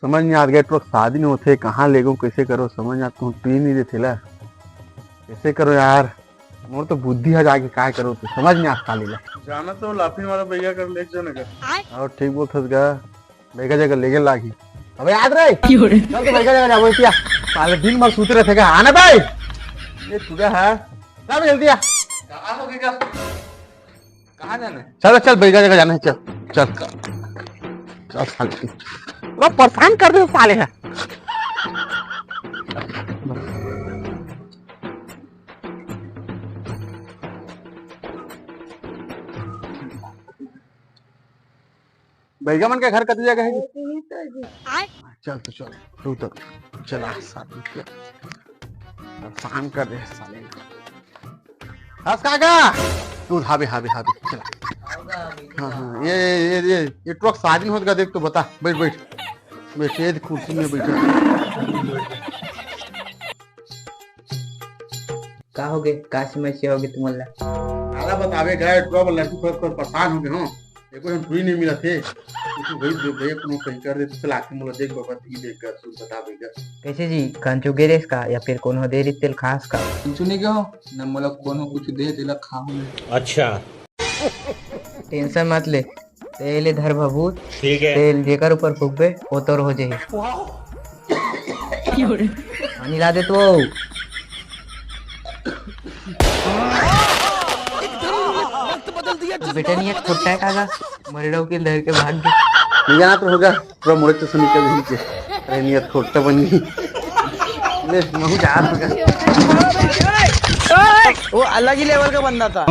समझ नहीं आ गया तो शादी में होते कहाँ ले गो कैसे करो समझ आ तू ट्रेन नहीं देते ला कैसे करो यार मोर तो बुद्धि है जाके काय करो तो समझ नहीं आता लीला जाना तो लाफिंग वाला भैया कर ले जाने का और ठीक बोल थस गा बेगा जगह लेगे लागी अबे याद रहे चल तो बेगा जगह जाबो इतिया साले दिन भर सूते रहते का आना भाई ये तुगा है चल जल्दी आ कहाँ हो गया कहाँ जाना चल चल बेगा जगह जाना है चल चल चल साले वो परेशान कर दे साले है बैगा मन का घर कत जगह है चल तो चल तू तो चला साथ में परेशान कर दे साले हंस काका तू हाबे हाबे हाबे चला हाँ हाँ ये ट्रक शादी होत का देख तो बता बैठ बैठ बैठ ये कुर्सी में बैठ का हो गए का समस्या हो गई तुम्हारा आला बतावे गए ट्रक लड़की पर परेशान हो गए हो एको हम कोई नहीं मिला थे तू भाई दे भाई कोनो कहीं कर दे तो चला के मोला देख बाबा ती देख कर तू बता बेगा कैसे जी कंचू गेरेस का या फिर कोनो देरी तेल खास का सुनी क्यों न मोला कोनो कुछ दे दिला खाऊं अच्छा टेंशन मत ले तेल धर भभूत ठीक है तेल जेकर ऊपर फूकबे वो तोर हो जाए पानी ला दे तो बेटा नहीं खुट्टा है कागा मरड़ों के धर के भाग गए नहीं जाना तो होगा पूरा मोड़े तो सुनी कर नीचे अरे नियत खोटा बनी ले महू जा होगा वो अलग ही लेवल का बंदा था